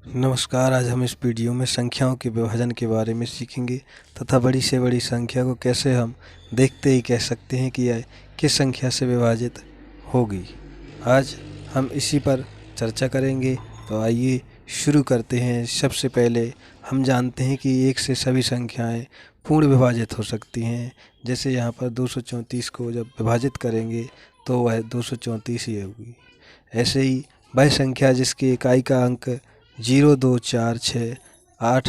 नमस्कार। आज हम इस वीडियो में संख्याओं के विभाजन के बारे में सीखेंगे तथा बड़ी से बड़ी संख्या को कैसे हम देखते ही कह सकते हैं कि यह किस संख्या से विभाजित होगी। आज हम इसी पर चर्चा करेंगे। तो आइए शुरू करते हैं। सबसे पहले हम जानते हैं कि एक से सभी संख्याएं पूर्ण विभाजित हो सकती हैं। जैसे यहाँ पर 234 को जब विभाजित करेंगे तो वह 234 ही होगी। ऐसे ही वह संख्या जिसकी इकाई का अंक 0, 2, 4, 6, 8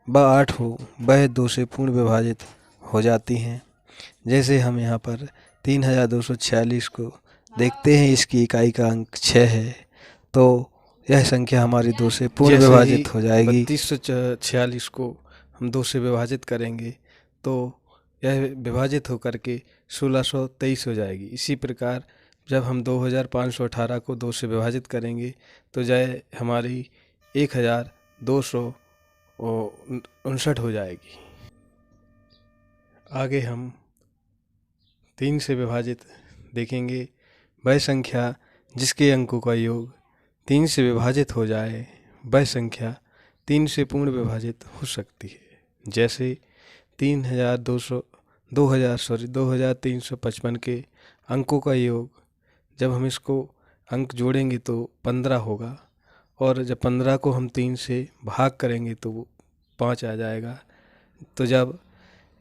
व 8 हो वह 2 से पूर्ण विभाजित हो जाती हैं। जैसे हम यहाँ पर 3246 को देखते हैं, इसकी इकाई का अंक 6 है, तो यह संख्या हमारी 2 से पूर्ण विभाजित हो जाएगी। 3246 को हम 2 से विभाजित करेंगे तो यह विभाजित होकर के 1623 हो जाएगी। इसी प्रकार जब हम 2518 को 2 से विभाजित करेंगे तो यह हमारी 1259 हो जाएगी। आगे हम 3 से विभाजित देखेंगे। वह संख्या जिसके अंकों का योग 3 से विभाजित हो जाए वह संख्या 3 से पूर्ण विभाजित हो सकती है। जैसे 2355 के अंकों का योग जब हम इसको अंक जोड़ेंगे तो 15 होगा, और जब 15 को हम 3 से भाग करेंगे तो वो 5 आ जाएगा। तो जब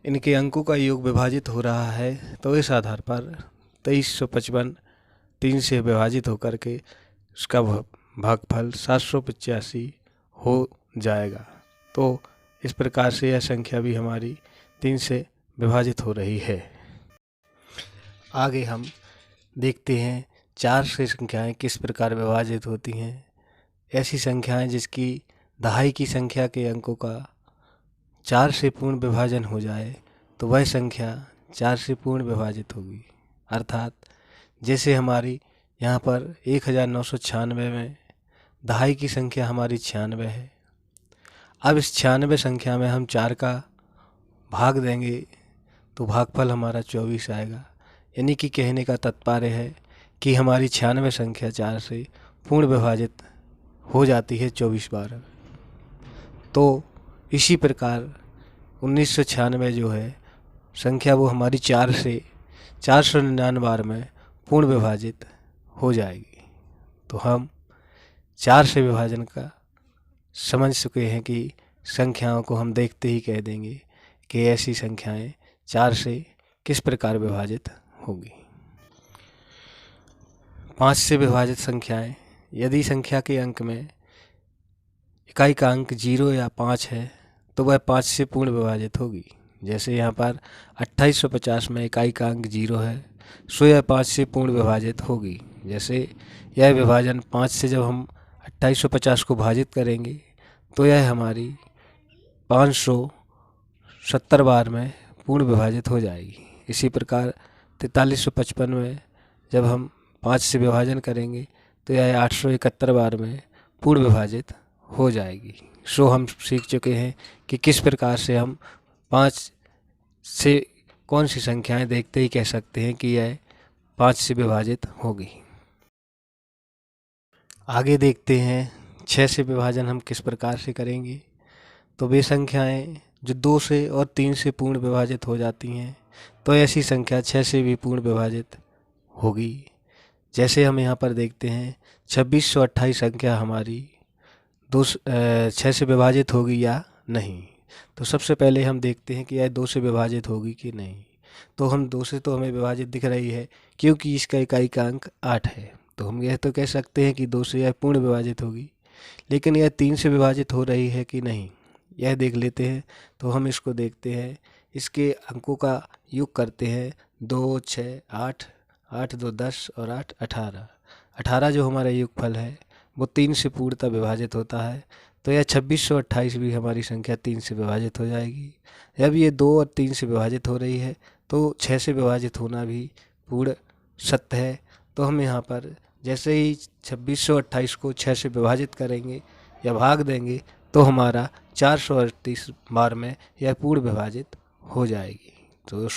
इनके अंकों का योग विभाजित हो रहा है तो इस आधार पर 2355 3 से विभाजित होकर के उसका भागफल 785 हो जाएगा। तो इस प्रकार से यह संख्या भी हमारी 3 से विभाजित हो रही है। आगे हम देखते हैं 4 से संख्याएं किस प्रकार विभाजित होती हैं। ऐसी संख्याएं जिसकी दहाई की संख्या के अंकों का 4 से पूर्ण विभाजन हो जाए तो वह संख्या 4 से पूर्ण विभाजित होगी। अर्थात जैसे हमारी यहाँ पर 1996 में दहाई की संख्या हमारी 96 है। अब इस 96 संख्या में हम 4 का भाग देंगे तो भागफल हमारा 24 आएगा। यानी कि कहने का तात्पर्य है कि हमारी 96 संख्या 4 से पूर्ण विभाजित हो जाती है 24 बार। तो इसी प्रकार 1996 जो है संख्या वो हमारी 4 से 499 बार में पूर्ण विभाजित हो जाएगी। तो हम 4 से विभाजन का समझ चुके हैं कि संख्याओं को हम देखते ही कह देंगे कि ऐसी संख्याएं 4 से किस प्रकार विभाजित होगी। 5 से विभाजित संख्याएं, यदि संख्या के अंक में इकाई का अंक 0 या 5 है तो वह 5 से पूर्ण विभाजित होगी। जैसे यहाँ पर 2850 में इकाई का अंक 0 है, सो यह 5 से पूर्ण विभाजित होगी। जैसे यह विभाजन 5 से जब हम 2850 को भाजित करेंगे तो यह हमारी 570 बार में पूर्ण विभाजित हो जाएगी। इसी प्रकार 4355 में जब हम 5 से विभाजन करेंगे तो यह 871 बार में पूर्ण विभाजित हो जाएगी। सो हम सीख चुके हैं कि किस प्रकार से हम 5 से कौन सी संख्याएं देखते ही कह सकते हैं कि यह 5 से विभाजित होगी। आगे देखते हैं 6 से विभाजन हम किस प्रकार से करेंगे। तो वे संख्याएं जो 2 से और 3 से पूर्ण विभाजित हो जाती हैं तो ऐसी संख्या 6 से भी पूर्ण विभाजित होगी। जैसे हम यहाँ पर देखते हैं 2628 संख्या हमारी 6 से विभाजित होगी या नहीं। तो सबसे पहले हम देखते हैं कि यह 2 से विभाजित होगी कि नहीं। तो हम 2 से तो हमें विभाजित दिख रही है क्योंकि इसका इकाई का अंक 8 है, तो हम यह तो कह सकते हैं कि 2 से यह पूर्ण विभाजित होगी। लेकिन यह 3 से विभाजित हो रही है कि नहीं, यह देख लेते हैं। तो हम इसको देखते हैं, इसके अंकों का योग करते हैं 2, 6, 8, 8, 2, 10 और 8, 18। 18 जो हमारा योगफल है वो 3 से पूर्णतः विभाजित होता है। तो यह 2628 भी हमारी संख्या 3 से विभाजित हो जाएगी। जब ये 2 और 3 से विभाजित हो रही है तो 6 से विभाजित होना भी पूर्ण सत्य है। तो हम यहाँ पर जैसे ही 2628 को 6 से विभाजित करेंगे या भाग देंगे तो हमारा 438 बार में यह पूर्ण विभाजित हो जाएगी। तो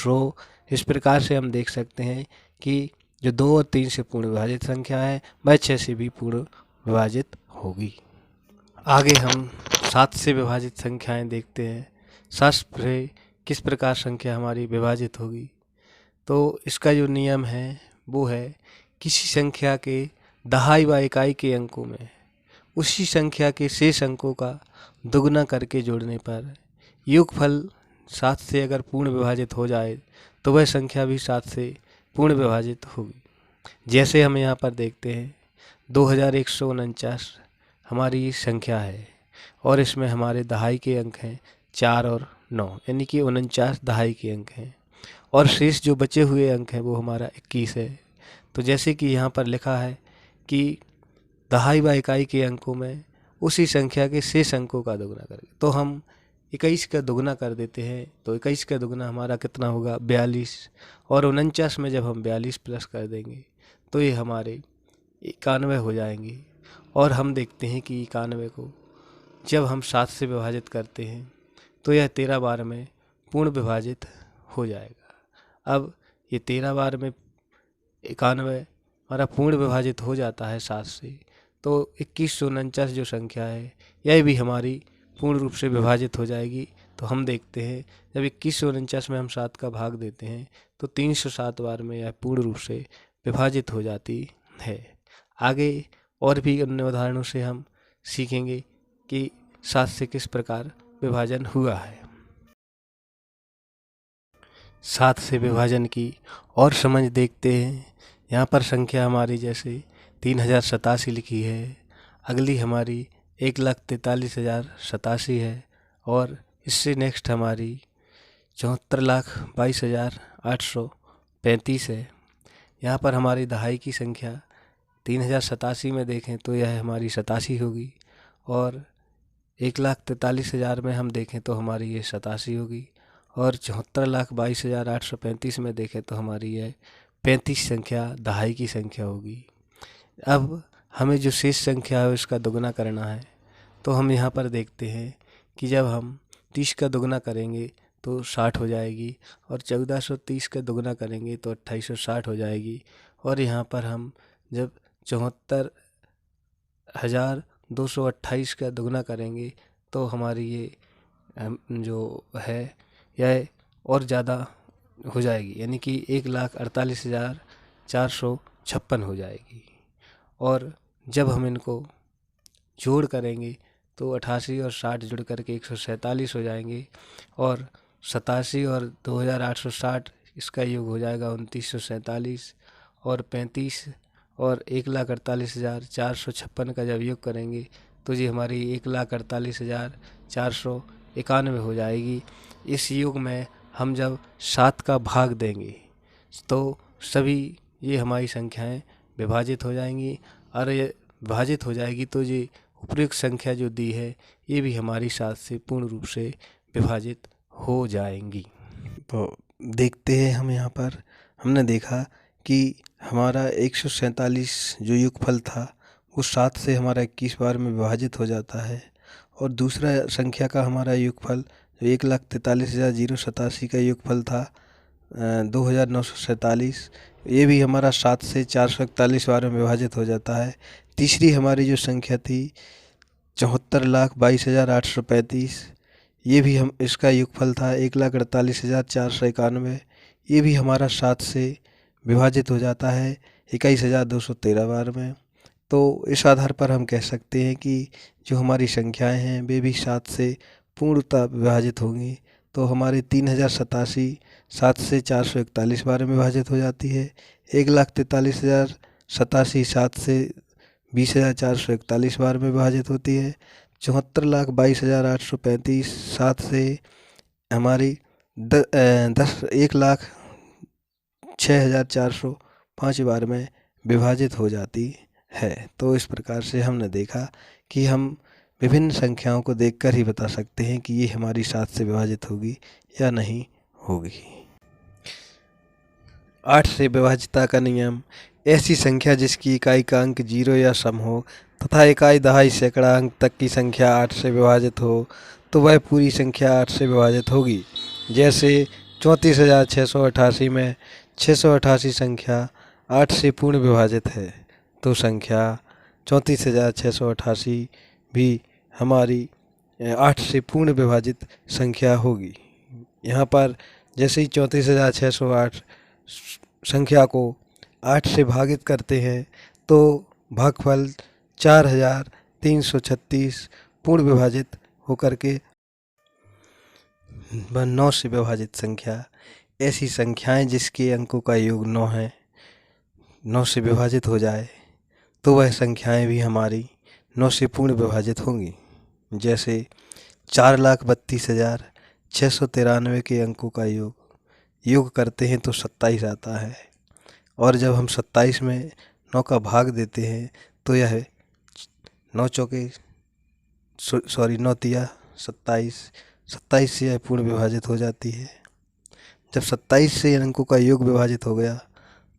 इस प्रकार से हम देख सकते हैं कि जो 2 और 3 से पूर्ण विभाजित संख्या है वह 6 से भी पूर्ण विभाजित होगी। आगे हम 7 से विभाजित संख्याएं देखते हैं। 7 से किस प्रकार संख्या हमारी विभाजित होगी। तो इसका जो नियम है वो है, किसी संख्या के दहाई व इकाई के अंकों में उसी संख्या के शेष अंकों का दुगना करके जोड़ने पर योगफल 7 से अगर पूर्ण विभाजित हो जाए तो वह संख्या भी 7 से पूर्ण विभाजित होगी। जैसे हम यहाँ पर देखते हैं 2149 हमारी संख्या है और इसमें हमारे दहाई के अंक हैं 4 और 9, यानी कि 49 दहाई के अंक हैं और शेष जो बचे हुए अंक हैं वो हमारा 21 है। तो जैसे कि यहाँ पर लिखा है कि दहाई व इकाई के अंकों में उसी संख्या के शेष अंकों का दुगना करें, तो हम 21 का दुगना कर देते हैं। तो 21 का दुगना हमारा कितना होगा, 42, और 49 में जब हम 42 प्लस कर देंगे तो ये हमारे 91 हो जाएंगे। और हम देखते हैं कि 91 को जब हम 7 से विभाजित करते हैं तो यह 13 बार में पूर्ण विभाजित हो जाएगा। अब ये 13 बार में 91 हमारा पूर्ण विभाजित हो जाता है 7 से, तो 2149 जो संख्या है यह भी हमारी पूर्ण रूप से विभाजित हो जाएगी। तो हम देखते हैं जब 2149 में हम 7 का भाग देते हैं तो 307 बार में यह पूर्ण रूप से विभाजित हो जाती है। आगे और भी अन्य उदाहरणों से हम सीखेंगे कि 7 से किस प्रकार विभाजन हुआ है। 7 से विभाजन की और समझ देखते हैं। यहाँ पर संख्या हमारी जैसे 3087 लिखी है, अगली हमारी 1,43,087 है और इससे नेक्स्ट हमारी 74,22,835 है। यहाँ पर हमारी दहाई की संख्या 3087 में देखें तो यह हमारी 87 होगी और 1,43,000 में हम देखें तो हमारी ये 87 होगी और 74,22,835 में देखें तो हमारी यह 35 संख्या दहाई की संख्या होगी। अब हमें जो शेष संख्या है उसका दुगना करना है। तो हम यहाँ पर देखते हैं कि जब हम 30 का दुगना करेंगे तो 60 हो जाएगी और 1430 का दुगना करेंगे तो 2860 हो जाएगी और यहाँ पर हम जब 74,228 का दुगना करेंगे तो हमारी ये जो है यह और ज़्यादा हो जाएगी, यानी कि 1,48,456 हो जाएगी। और जब हम इनको जोड़ करेंगे तो 88 और 60 जुड़ करके 147 हो जाएंगे और 87 और 2,860 इसका योग हो जाएगा 2,947 और 35 और 1,48,456 का जब योग करेंगे तो ये हमारी 1,48,491 हो जाएगी। इस योग में हम जब 7 का भाग देंगे तो सभी ये हमारी संख्याएं विभाजित हो जाएंगी और ये विभाजित हो जाएगी तो ये उपयुक्त संख्या जो दी है ये भी हमारी 7 से पूर्ण रूप से विभाजित हो जाएंगी। तो देखते हैं हम यहाँ पर हमने देखा कि हमारा 147 जो योगफल था वो 7 से हमारा 21 बार में विभाजित हो जाता है और दूसरा संख्या का हमारा योगफल जो 1,43,087 का योगफल था 2,947, ये भी हमारा 7 से 441 बार में विभाजित हो जाता है। तीसरी हमारी जो संख्या थी 74,22,835, ये भी हम इसका योगफल था 1,48,491, ये भी हमारा 7 से विभाजित हो जाता है 21,213 बार में। तो इस आधार पर हम कह सकते हैं कि जो हमारी संख्याएं हैं वे भी 7 से पूर्णतः विभाजित होंगी। तो हमारे 3,087 7 से 441 बार में विभाजित हो जाती है। 1,43,087 7 से 20,441 बार में विभाजित होती है। 74,22,835 7 से हमारी 1,06,405 बार में विभाजित हो जाती है। तो इस प्रकार से हमने देखा कि हम विभिन्न संख्याओं को देखकर ही बता सकते हैं कि ये हमारी 7 से विभाजित होगी या नहीं होगी। 8 से विभाजिता का नियम: ऐसी संख्या जिसकी इकाई का अंक 0 या सम हो तथा इकाई दहाई सैकड़ा अंक तक की संख्या 8 से विभाजित हो तो वह पूरी संख्या 8 से विभाजित होगी। जैसे 34,688 में 688 संख्या 8 से पूर्ण विभाजित है तो संख्या 34,688 भी हमारी 8 से पूर्ण विभाजित संख्या होगी। यहाँ पर जैसे ही 34,608 संख्या को 8 से भागित करते हैं तो भागफल 4,336 पूर्ण विभाजित होकर के 9 से विभाजित संख्या। ऐसी संख्याएं जिसके अंकों का योग 9 है, 9 से विभाजित हो जाए तो वह संख्याएं भी हमारी 9 से पूर्ण विभाजित होंगी। जैसे 4,32,693 के अंकों का योग करते हैं तो 27 आता है, और जब हम 27 में 9 का भाग देते हैं तो यह 9 तिया 27, 27 से यह पूर्ण विभाजित हो जाती है। जब 27 से अंकों का योग विभाजित हो गया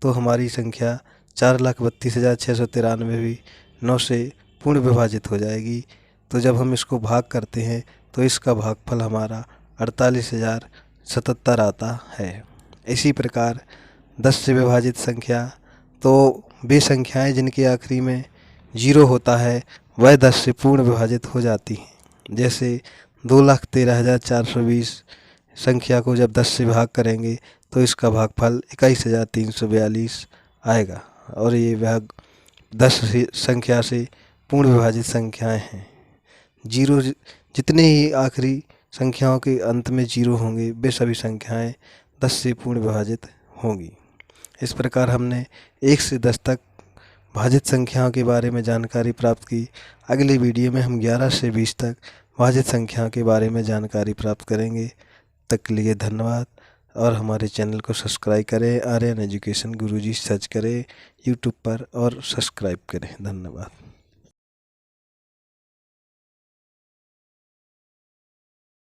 तो हमारी संख्या 4,32,693 भी 9 से पूर्ण विभाजित हो जाएगी। तो जब हम इसको भाग करते हैं तो इसका भागफल हमारा 48,077 आता है। इसी प्रकार 10 से विभाजित संख्या, तो वे संख्याएं जिनके आखिरी में 0 होता है वह 10 से पूर्ण विभाजित हो जाती हैं। जैसे 2,13,420 संख्या को जब 10 से भाग करेंगे तो इसका भागफल 21,342 आएगा, और ये भाग 10 संख्या से पूर्ण विभाजित संख्याएं हैं। 0 जितने ही आखिरी संख्याओं के अंत में 0 होंगे वे सभी संख्याएं 10 से पूर्ण विभाजित होंगी। इस प्रकार हमने 1 से 10 तक भाजित संख्याओं के बारे में जानकारी प्राप्त की। अगली वीडियो में हम 11 से 20 तक भाजित संख्याओं के बारे में जानकारी प्राप्त करेंगे। तक के लिए धन्यवाद, और हमारे चैनल को सब्सक्राइब करें। आर्यन एजुकेशन गुरुजी सर्च करें यूट्यूब पर और सब्सक्राइब करें। धन्यवाद।